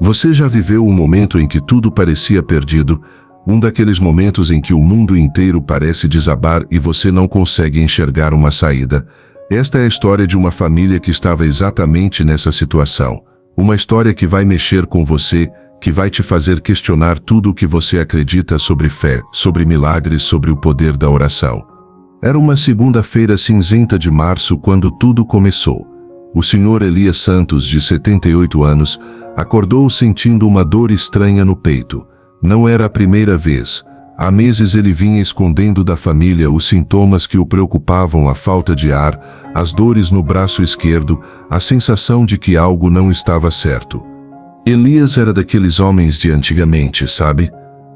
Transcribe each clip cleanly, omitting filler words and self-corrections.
Você já viveu um momento em que tudo parecia perdido? Um daqueles momentos em que o mundo inteiro parece desabar e você não consegue enxergar uma saída? Esta é a história de uma família que estava exatamente nessa situação. Uma história que vai mexer com você, que vai te fazer questionar tudo o que você acredita sobre fé, sobre milagres, sobre o poder da oração. Era uma segunda-feira cinzenta de março quando tudo começou. O Sr. Elias Santos, de 78 anos, acordou sentindo uma dor estranha no peito. Não era a primeira vez. Há meses ele vinha escondendo da família os sintomas que o preocupavam: a falta de ar, as dores no braço esquerdo, a sensação de que algo não estava certo. Elias era daqueles homens de antigamente, sabe?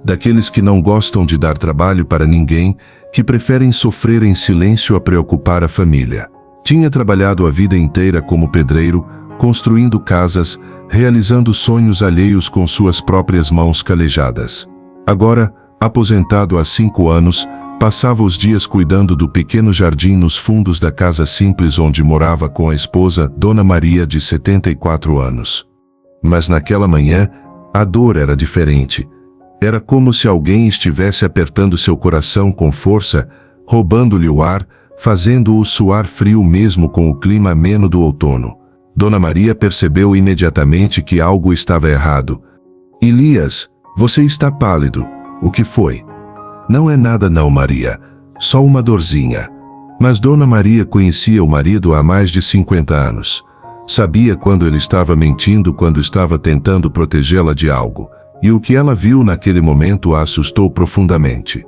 Daqueles que não gostam de dar trabalho para ninguém, que preferem sofrer em silêncio a preocupar a família. Tinha trabalhado a vida inteira como pedreiro, construindo casas, realizando sonhos alheios com suas próprias mãos calejadas. Agora, aposentado há 5 anos, passava os dias cuidando do pequeno jardim nos fundos da casa simples onde morava com a esposa, Dona Maria, de 74 anos. Mas naquela manhã, a dor era diferente. Era como se alguém estivesse apertando seu coração com força, roubando-lhe o ar, fazendo-o suar frio mesmo com o clima ameno do outono. Dona Maria percebeu imediatamente que algo estava errado. Elias, você está pálido. O que foi? Não é nada não, Maria. Só uma dorzinha. Mas Dona Maria conhecia o marido há mais de 50 anos. Sabia quando ele estava mentindo, quando estava tentando protegê-la de algo. E o que ela viu naquele momento a assustou profundamente.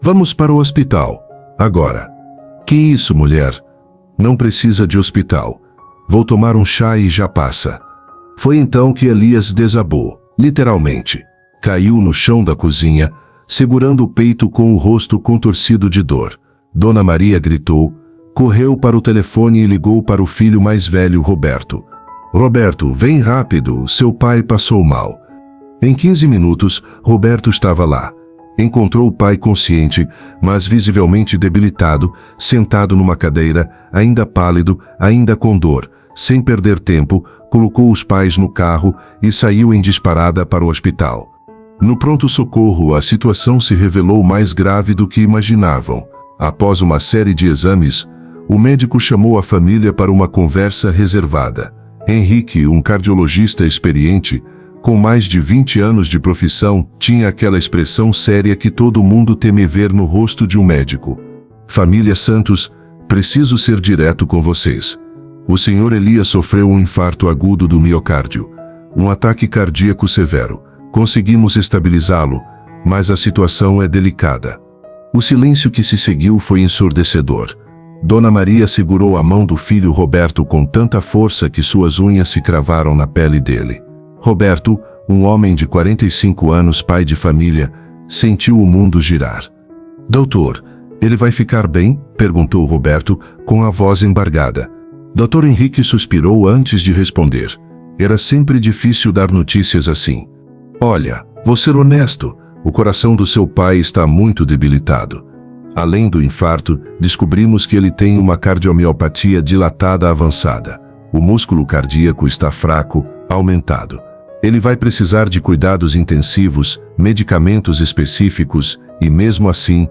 Vamos para o hospital. Agora. Que isso, mulher? Não precisa de hospital. Vou tomar um chá e já passa. Foi então que Elias desabou, literalmente. Caiu no chão da cozinha, segurando o peito com o rosto contorcido de dor. Dona Maria gritou, correu para o telefone e ligou para o filho mais velho, Roberto. Roberto, vem rápido, seu pai passou mal. Em 15 minutos, Roberto estava lá. Encontrou o pai consciente, mas visivelmente debilitado, sentado numa cadeira, ainda pálido, ainda com dor. Sem perder tempo, colocou os pais no carro e saiu em disparada para o hospital. No pronto-socorro, a situação se revelou mais grave do que imaginavam. Após uma série de exames, o médico chamou a família para uma conversa reservada. Henrique, um cardiologista experiente, com mais de 20 anos de profissão, tinha aquela expressão séria que todo mundo teme ver no rosto de um médico. Família Santos, preciso ser direto com vocês. O Sr. Elias sofreu um infarto agudo do miocárdio, um ataque cardíaco severo. Conseguimos estabilizá-lo, mas a situação é delicada. O silêncio que se seguiu foi ensurdecedor. Dona Maria segurou a mão do filho Roberto com tanta força que suas unhas se cravaram na pele dele. Roberto, um homem de 45 anos, pai de família, sentiu o mundo girar. Doutor, ele vai ficar bem? Perguntou Roberto, com a voz embargada. Dr. Henrique suspirou antes de responder. Era sempre difícil dar notícias assim. Olha, vou ser honesto, o coração do seu pai está muito debilitado. Além do infarto, descobrimos que ele tem uma cardiomiopatia dilatada avançada. O músculo cardíaco está fraco, aumentado. Ele vai precisar de cuidados intensivos, medicamentos específicos e mesmo assim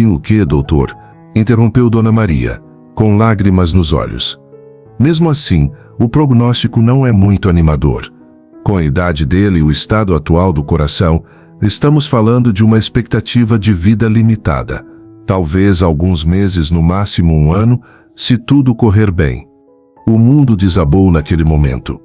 o quê, doutor? Interrompeu Dona Maria, com lágrimas nos olhos. Mesmo assim, o prognóstico não é muito animador. Com a idade dele e o estado atual do coração, estamos falando de uma expectativa de vida limitada. Talvez alguns meses, no máximo 1 ano, se tudo correr bem. O mundo desabou naquele momento.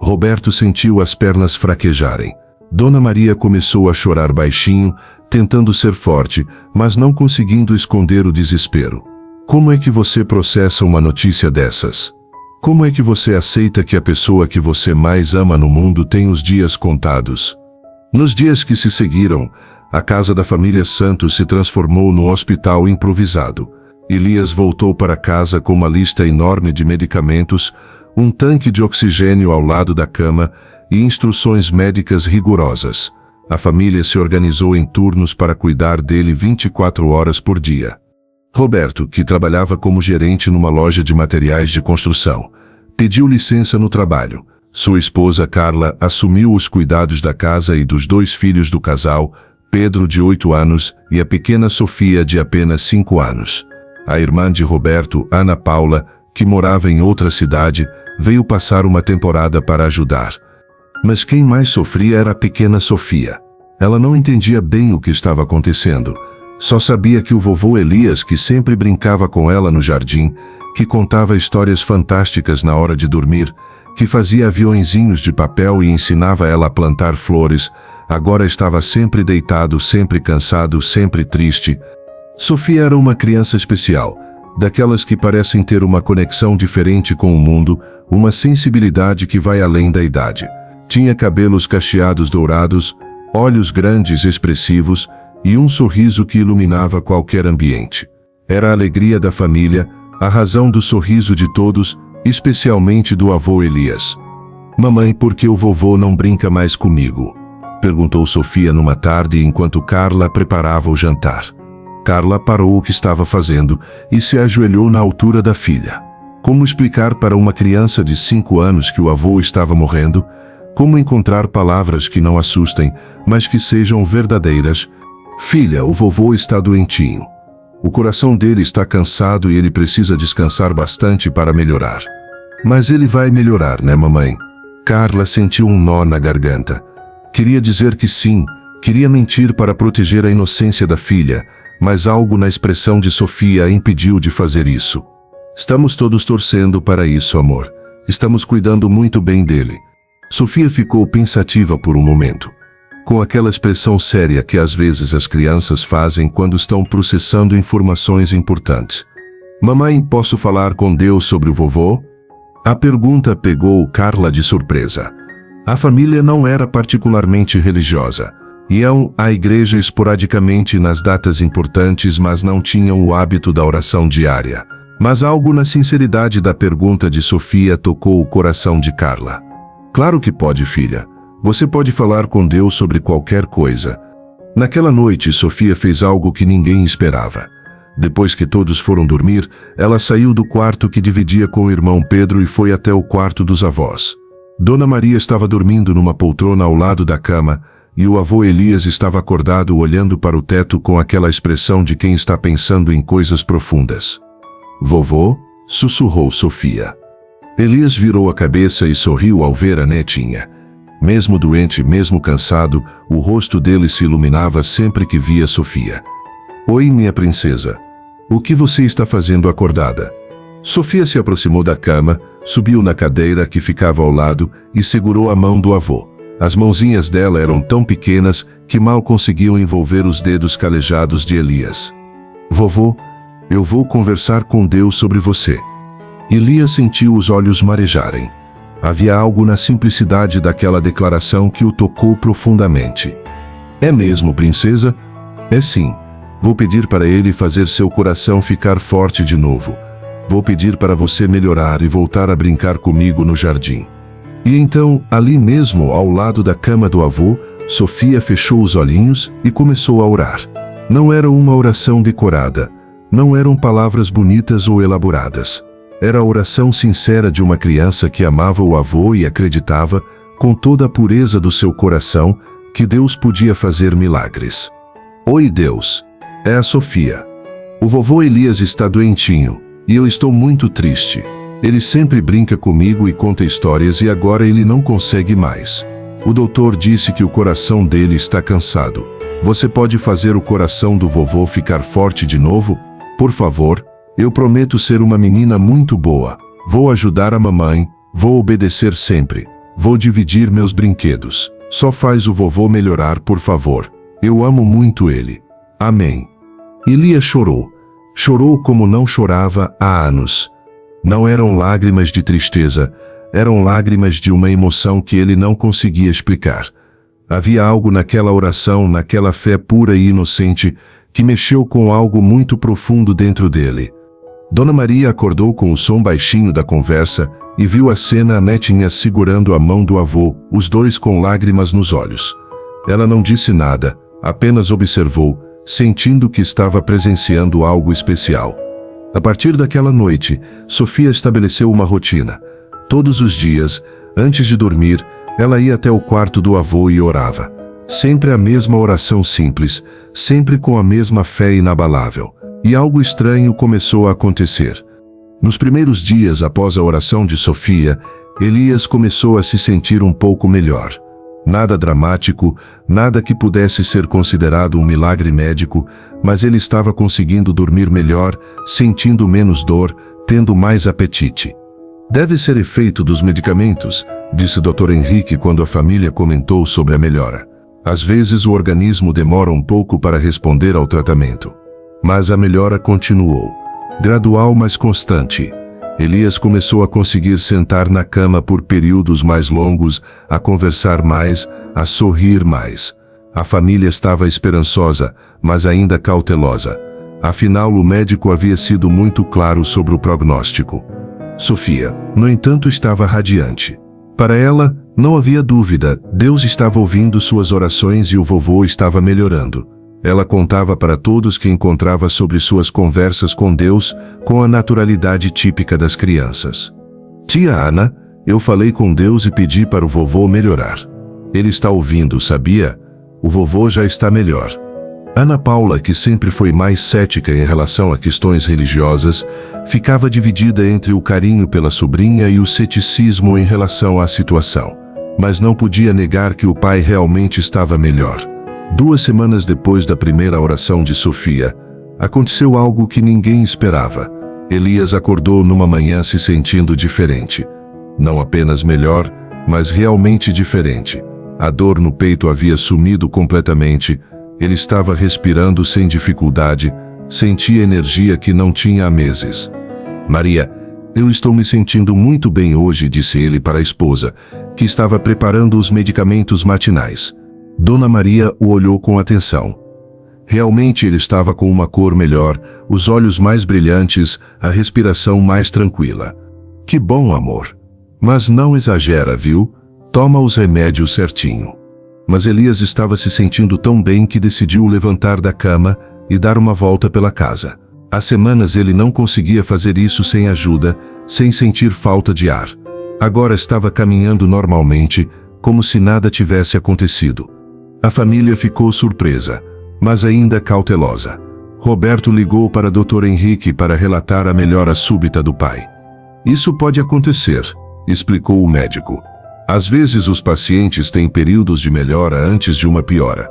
Roberto sentiu as pernas fraquejarem. Dona Maria começou a chorar baixinho, tentando ser forte, mas não conseguindo esconder o desespero. Como é que você processa uma notícia dessas? Como é que você aceita que a pessoa que você mais ama no mundo tem os dias contados? Nos dias que se seguiram, a casa da família Santos se transformou num hospital improvisado. Elias voltou para casa com uma lista enorme de medicamentos, um tanque de oxigênio ao lado da cama e instruções médicas rigorosas. A família se organizou em turnos para cuidar dele 24 horas por dia. Roberto, que trabalhava como gerente numa loja de materiais de construção, pediu licença no trabalho. Sua esposa Carla assumiu os cuidados da casa e dos 2 filhos do casal, Pedro, de 8 anos, e a pequena Sofia, de apenas 5 anos. A irmã de Roberto, Ana Paula, que morava em outra cidade, veio passar uma temporada para ajudar. Mas quem mais sofria era a pequena Sofia. Ela não entendia bem o que estava acontecendo. Só sabia que o vovô Elias, que sempre brincava com ela no jardim, que contava histórias fantásticas na hora de dormir, que fazia aviõezinhos de papel e ensinava ela a plantar flores, agora estava sempre deitado, sempre cansado, sempre triste. Sofia era uma criança especial, daquelas que parecem ter uma conexão diferente com o mundo, uma sensibilidade que vai além da idade. Tinha cabelos cacheados dourados, olhos grandes expressivos e um sorriso que iluminava qualquer ambiente. Era a alegria da família, a razão do sorriso de todos, especialmente do avô Elias. "Mamãe, por que o vovô não brinca mais comigo?" perguntou Sofia numa tarde enquanto Carla preparava o jantar. Carla parou o que estava fazendo e se ajoelhou na altura da filha. Como explicar para uma criança de 5 anos que o avô estava morrendo? Como encontrar palavras que não assustem, mas que sejam verdadeiras? "Filha, o vovô está doentinho. O coração dele está cansado e ele precisa descansar bastante para melhorar." "Mas ele vai melhorar, né, mamãe?" Carla sentiu um nó na garganta. Queria dizer que sim, queria mentir para proteger a inocência da filha, mas algo na expressão de Sofia a impediu de fazer isso. "Estamos todos torcendo para isso, amor. Estamos cuidando muito bem dele." Sofia ficou pensativa por um momento, com aquela expressão séria que às vezes as crianças fazem quando estão processando informações importantes. "Mamãe, posso falar com Deus sobre o vovô?" A pergunta pegou Carla de surpresa. A família não era particularmente religiosa. Iam à igreja esporadicamente nas datas importantes, mas não tinham o hábito da oração diária. Mas algo na sinceridade da pergunta de Sofia tocou o coração de Carla. "Claro que pode, filha. Você pode falar com Deus sobre qualquer coisa." Naquela noite, Sofia fez algo que ninguém esperava. Depois que todos foram dormir, ela saiu do quarto que dividia com o irmão Pedro e foi até o quarto dos avós. Dona Maria estava dormindo numa poltrona ao lado da cama, e o avô Elias estava acordado olhando para o teto com aquela expressão de quem está pensando em coisas profundas. "Vovô?" sussurrou Sofia. Elias virou a cabeça e sorriu ao ver a netinha. Mesmo doente, mesmo cansado, o rosto dele se iluminava sempre que via Sofia. "Oi, minha princesa. O que você está fazendo acordada?" Sofia se aproximou da cama, subiu na cadeira que ficava ao lado e segurou a mão do avô. As mãozinhas dela eram tão pequenas que mal conseguiam envolver os dedos calejados de Elias. "Vovô, eu vou conversar com Deus sobre você." Elias sentiu os olhos marejarem. Havia algo na simplicidade daquela declaração que o tocou profundamente. "É mesmo, princesa?" "É sim. Vou pedir para ele fazer seu coração ficar forte de novo. Vou pedir para você melhorar e voltar a brincar comigo no jardim." E então, ali mesmo, ao lado da cama do avô, Sofia fechou os olhinhos e começou a orar. Não era uma oração decorada. Não eram palavras bonitas ou elaboradas. Era a oração sincera de uma criança que amava o avô e acreditava, com toda a pureza do seu coração, que Deus podia fazer milagres. "Oi, Deus. É a Sofia. O vovô Elias está doentinho, e eu estou muito triste. Ele sempre brinca comigo e conta histórias e agora ele não consegue mais. O doutor disse que o coração dele está cansado. Você pode fazer o coração do vovô ficar forte de novo? Por favor? Eu prometo ser uma menina muito boa. Vou ajudar a mamãe, vou obedecer sempre. Vou dividir meus brinquedos. Só faz o vovô melhorar, por favor. Eu amo muito ele. Amém." Elias chorou. Chorou como não chorava há anos. Não eram lágrimas de tristeza, eram lágrimas de uma emoção que ele não conseguia explicar. Havia algo naquela oração, naquela fé pura e inocente, que mexeu com algo muito profundo dentro dele. Dona Maria acordou com o som baixinho da conversa e viu a cena, a netinha segurando a mão do avô, os dois com lágrimas nos olhos. Ela não disse nada, apenas observou, sentindo que estava presenciando algo especial. A partir daquela noite, Sofia estabeleceu uma rotina. Todos os dias, Antes de dormir, ela ia até o quarto do avô e orava. Sempre a mesma oração simples, sempre com a mesma fé inabalável. E algo estranho começou a acontecer. Nos primeiros dias após a oração de Sofia, Elias começou a se sentir um pouco melhor. Nada dramático, nada que pudesse ser considerado um milagre médico, mas ele estava conseguindo dormir melhor, sentindo menos dor, tendo mais apetite. Deve ser efeito dos medicamentos, disse Dr. Henrique quando a família comentou sobre a melhora. Às vezes o organismo demora um pouco para responder ao tratamento. Mas a melhora continuou. Gradual, mas constante. Elias começou a conseguir sentar na cama por períodos mais longos, a conversar mais, a sorrir mais. A família estava esperançosa, mas ainda cautelosa. Afinal, o médico havia sido muito claro sobre o prognóstico. Sofia, no entanto, estava radiante. Para ela, não havia dúvida, Deus estava ouvindo suas orações e o vovô estava melhorando. Ela contava para todos que encontrava sobre suas conversas com Deus, com a naturalidade típica das crianças. Tia Ana, eu falei com Deus e pedi para o vovô melhorar. Ele está ouvindo, sabia? O vovô já está melhor. Ana Paula, que sempre foi mais cética em relação a questões religiosas, ficava dividida entre o carinho pela sobrinha e o ceticismo em relação à situação. Mas não podia negar que o pai realmente estava melhor. 2 semanas depois da primeira oração de Sofia, aconteceu algo que ninguém esperava. Elias acordou numa manhã se sentindo diferente. Não apenas melhor, mas realmente diferente. A dor no peito havia sumido completamente. Ele estava respirando sem dificuldade, sentia energia que não tinha há meses. Maria, eu estou me sentindo muito bem hoje, disse ele para a esposa, que estava preparando os medicamentos matinais. Dona Maria o olhou com atenção. Realmente ele estava com uma cor melhor, os olhos mais brilhantes, a respiração mais tranquila. Que bom, amor. Mas não exagera, viu? Toma os remédios certinho. Mas Elias estava se sentindo tão bem que decidiu levantar da cama e dar uma volta pela casa. Há semanas ele não conseguia fazer isso sem ajuda, sem sentir falta de ar. Agora estava caminhando normalmente, como se nada tivesse acontecido. A família ficou surpresa, mas ainda cautelosa. Roberto ligou para Dr. Henrique para relatar a melhora súbita do pai. Isso pode acontecer, explicou o médico. Às vezes os pacientes têm períodos de melhora antes de uma piora.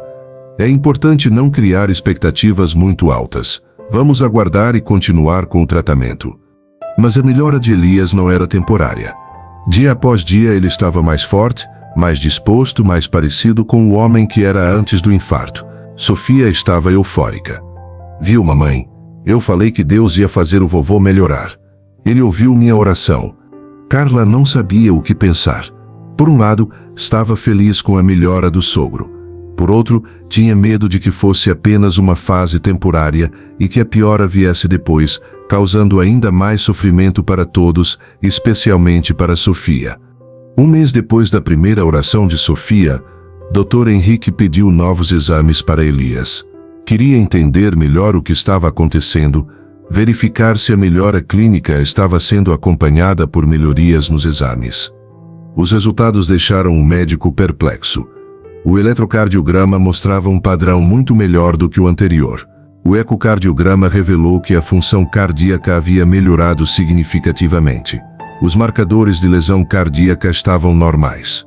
É importante não criar expectativas muito altas. Vamos aguardar e continuar com o tratamento. Mas a melhora de Elias não era temporária. Dia após dia ele estava mais forte, mais disposto, mais parecido com o homem que era antes do infarto. Sofia estava eufórica. Viu, mamãe? Eu falei que Deus ia fazer o vovô melhorar. Ele ouviu minha oração. Carla não sabia o que pensar. Por um lado, estava feliz com a melhora do sogro. Por outro, tinha medo de que fosse apenas uma fase temporária e que a piora viesse depois, causando ainda mais sofrimento para todos, especialmente para Sofia. 1 mês depois da primeira oração de Sofia, Dr. Henrique pediu novos exames para Elias. Queria entender melhor o que estava acontecendo, verificar se a melhora clínica estava sendo acompanhada por melhorias nos exames. Os resultados deixaram o médico perplexo. O eletrocardiograma mostrava um padrão muito melhor do que o anterior. O ecocardiograma revelou que a função cardíaca havia melhorado significativamente. Os marcadores de lesão cardíaca estavam normais.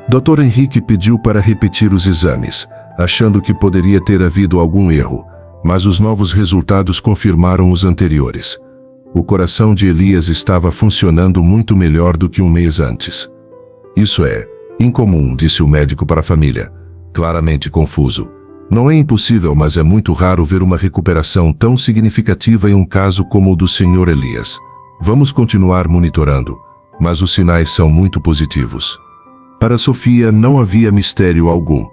Dr. Henrique pediu para repetir os exames, achando que poderia ter havido algum erro, mas os novos resultados confirmaram os anteriores. O coração de Elias estava funcionando muito melhor do que 1 mês antes. Isso é incomum, disse o médico para a família, claramente confuso. Não é impossível, mas é muito raro ver uma recuperação tão significativa em um caso como o do Sr. Elias. Vamos continuar monitorando, mas os sinais são muito positivos. Para Sofia não havia mistério algum.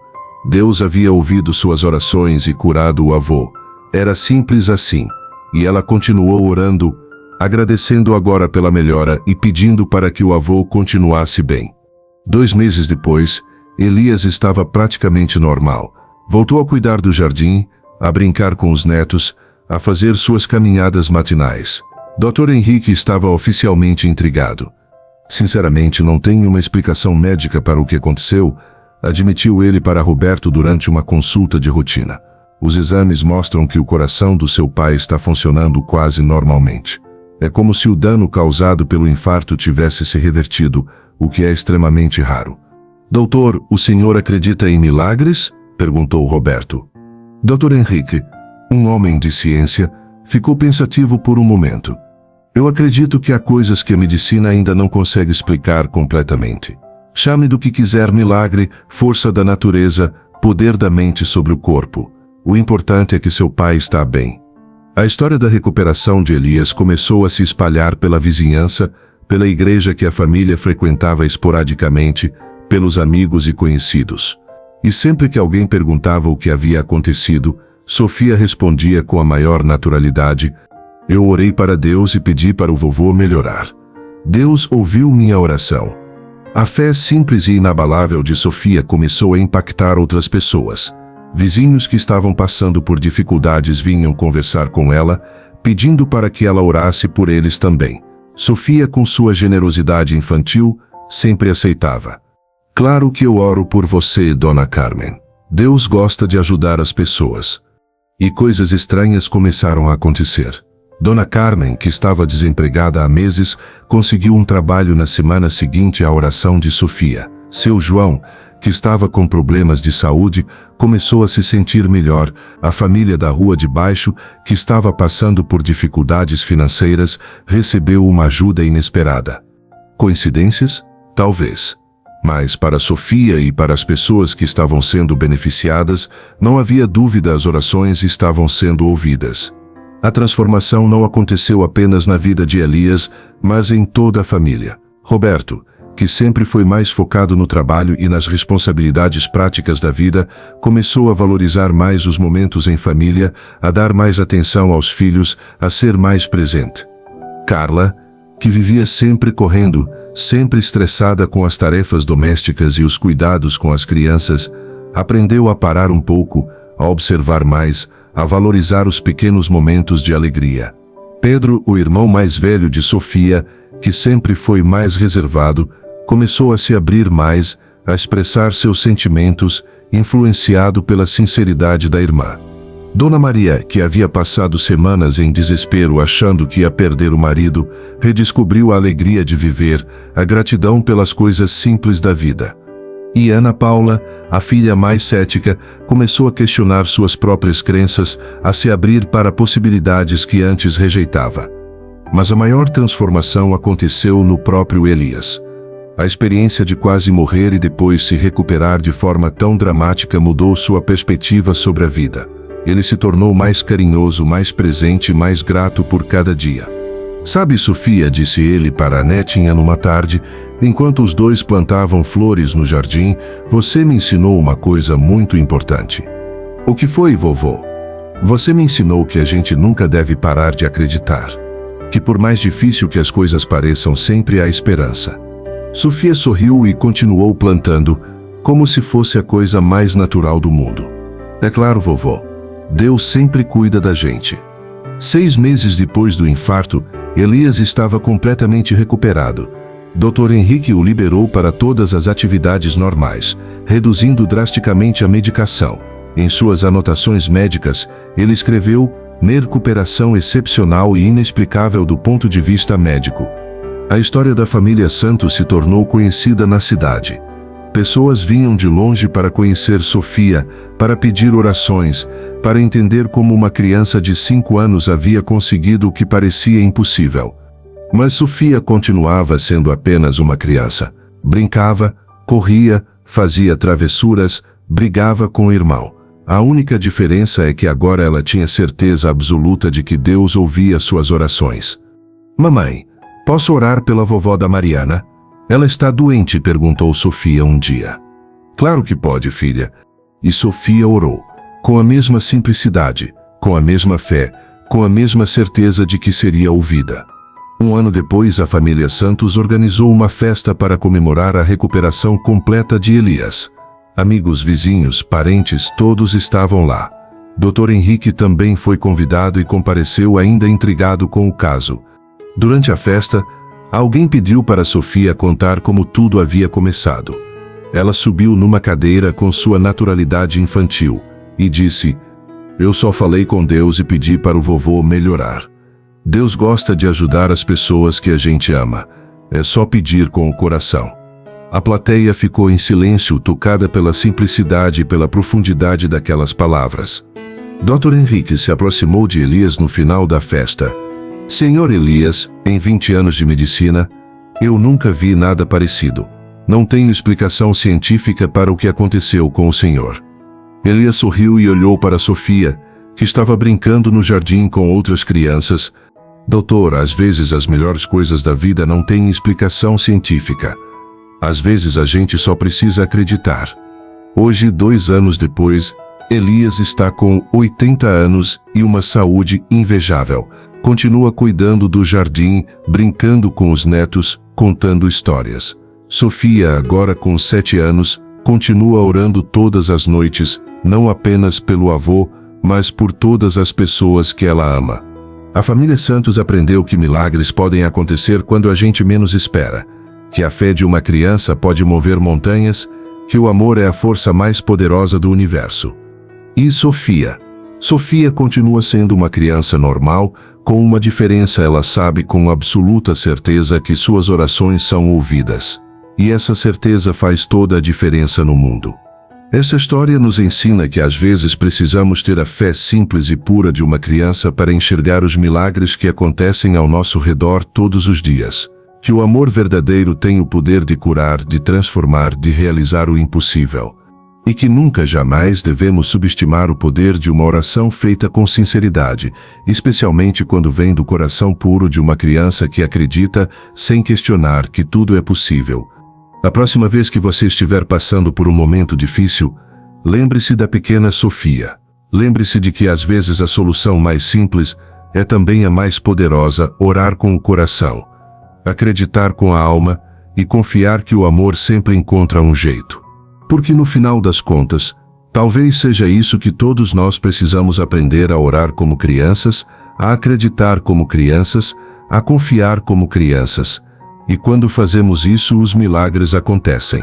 Deus havia ouvido suas orações e curado o avô. Era simples assim. E ela continuou orando, agradecendo agora pela melhora e pedindo para que o avô continuasse bem. 2 meses depois, Elias estava praticamente normal. Voltou a cuidar do jardim, a brincar com os netos, a fazer suas caminhadas matinais. Dr. Henrique estava oficialmente intrigado. Sinceramente, não tenho uma explicação médica para o que aconteceu, admitiu ele para Roberto durante uma consulta de rotina. Os exames mostram que o coração do seu pai está funcionando quase normalmente. É como se o dano causado pelo infarto tivesse se revertido, o que é extremamente raro. Doutor, o senhor acredita em milagres? Perguntou Roberto. Dr. Henrique, um homem de ciência, ficou pensativo por um momento. Eu acredito que há coisas que a medicina ainda não consegue explicar completamente. Chame do que quiser milagre, força da natureza, poder da mente sobre o corpo. O importante é que seu pai está bem. A história da recuperação de Elias começou a se espalhar pela vizinhança, pela igreja que a família frequentava esporadicamente, pelos amigos e conhecidos. E sempre que alguém perguntava o que havia acontecido, Sofia respondia com a maior naturalidade: eu orei para Deus e pedi para o vovô melhorar. Deus ouviu minha oração. A fé simples e inabalável de Sofia começou a impactar outras pessoas. Vizinhos que estavam passando por dificuldades vinham conversar com ela, pedindo para que ela orasse por eles também. Sofia, com sua generosidade infantil, sempre aceitava. Claro que eu oro por você, Dona Carmen. Deus gosta de ajudar as pessoas. E coisas estranhas começaram a acontecer. Dona Carmen, que estava desempregada há meses, conseguiu um trabalho na semana seguinte à oração de Sofia. Seu João, que estava com problemas de saúde, começou a se sentir melhor. A família da rua de baixo, que estava passando por dificuldades financeiras, recebeu uma ajuda inesperada. Coincidências? Talvez. Mas para Sofia e para as pessoas que estavam sendo beneficiadas, não havia dúvida, as orações estavam sendo ouvidas. A transformação não aconteceu apenas na vida de Elias, mas em toda a família. Roberto, que sempre foi mais focado no trabalho e nas responsabilidades práticas da vida, começou a valorizar mais os momentos em família, a dar mais atenção aos filhos, a ser mais presente. Carla, que vivia sempre correndo, sempre estressada com as tarefas domésticas e os cuidados com as crianças, aprendeu a parar um pouco, a observar mais, a valorizar os pequenos momentos de alegria. Pedro, o irmão mais velho de Sofia, que sempre foi mais reservado, começou a se abrir mais, a expressar seus sentimentos, influenciado pela sinceridade da irmã. Dona Maria, que havia passado semanas em desespero achando que ia perder o marido, redescobriu a alegria de viver, a gratidão pelas coisas simples da vida. E Ana Paula, a filha mais cética, começou a questionar suas próprias crenças, a se abrir para possibilidades que antes rejeitava. Mas a maior transformação aconteceu no próprio Elias. A experiência de quase morrer e depois se recuperar de forma tão dramática mudou sua perspectiva sobre a vida. Ele se tornou mais carinhoso, mais presente e mais grato por cada dia. Sabe, Sofia, disse ele para a netinha numa tarde, enquanto os dois plantavam flores no jardim, você me ensinou uma coisa muito importante. O que foi, vovô? Você me ensinou que a gente nunca deve parar de acreditar. Que por mais difícil que as coisas pareçam, sempre há esperança. Sofia sorriu e continuou plantando, como se fosse a coisa mais natural do mundo. É claro, vovô. Deus sempre cuida da gente. 6 meses depois do infarto, Elias estava completamente recuperado. Dr. Henrique o liberou para todas as atividades normais, reduzindo drasticamente a medicação. Em suas anotações médicas, ele escreveu: recuperação excepcional e inexplicável do ponto de vista médico. A história da família Santos se tornou conhecida na cidade. Pessoas vinham de longe para conhecer Sofia, para pedir orações, para entender como uma criança de 5 anos havia conseguido o que parecia impossível. Mas Sofia continuava sendo apenas uma criança. Brincava, corria, fazia travessuras, brigava com o irmão. A única diferença é que agora ela tinha certeza absoluta de que Deus ouvia suas orações. Mamãe, posso orar pela vovó da Mariana? Ela está doente, perguntou Sofia um dia. Claro que pode, filha. E Sofia orou, com a mesma simplicidade, com a mesma fé, com a mesma certeza de que seria ouvida. 1 ano depois, a família Santos organizou uma festa para comemorar a recuperação completa de Elias. Amigos, vizinhos, parentes, todos estavam lá. Dr. Henrique também foi convidado e compareceu, ainda intrigado com o caso. Durante a festa, Alguém pediu para Sofia contar como tudo havia começado. Ela subiu numa cadeira com sua naturalidade infantil e disse: "Eu só falei com Deus e pedi para o vovô melhorar. Deus gosta de ajudar as pessoas que a gente ama. É só pedir com o coração." A plateia ficou em silêncio, tocada pela simplicidade e pela profundidade daquelas palavras. Dr. Henrique se aproximou de Elias no final da festa. "Senhor Elias, em 20 anos de medicina, eu nunca vi nada parecido. Não tenho explicação científica para o que aconteceu com o senhor." Elias sorriu e olhou para Sofia, que estava brincando no jardim com outras crianças. "Doutor, às vezes as melhores coisas da vida não têm explicação científica. Às vezes a gente só precisa acreditar." Hoje, 2 anos depois, Elias está com 80 anos e uma saúde invejável. Continua cuidando do jardim, brincando com os netos, contando histórias. Sofia, agora com 7 anos, continua orando todas as noites, não apenas pelo avô, mas por todas as pessoas que ela ama. A família Santos aprendeu que milagres podem acontecer quando a gente menos espera, que a fé de uma criança pode mover montanhas, que o amor é a força mais poderosa do universo. E Sofia? Sofia continua sendo uma criança normal, com uma diferença: ela sabe com absoluta certeza que suas orações são ouvidas. E essa certeza faz toda a diferença no mundo. Essa história nos ensina que às vezes precisamos ter a fé simples e pura de uma criança para enxergar os milagres que acontecem ao nosso redor todos os dias. Que o amor verdadeiro tem o poder de curar, de transformar, de realizar o impossível. E que nunca jamais devemos subestimar o poder de uma oração feita com sinceridade, especialmente quando vem do coração puro de uma criança que acredita, sem questionar, que tudo é possível. A próxima vez que você estiver passando por um momento difícil, lembre-se da pequena Sofia. Lembre-se de que às vezes a solução mais simples é também a mais poderosa: orar com o coração, acreditar com a alma e confiar que o amor sempre encontra um jeito. Porque no final das contas, talvez seja isso que todos nós precisamos aprender: a orar como crianças, a acreditar como crianças, a confiar como crianças. E quando fazemos isso, os milagres acontecem.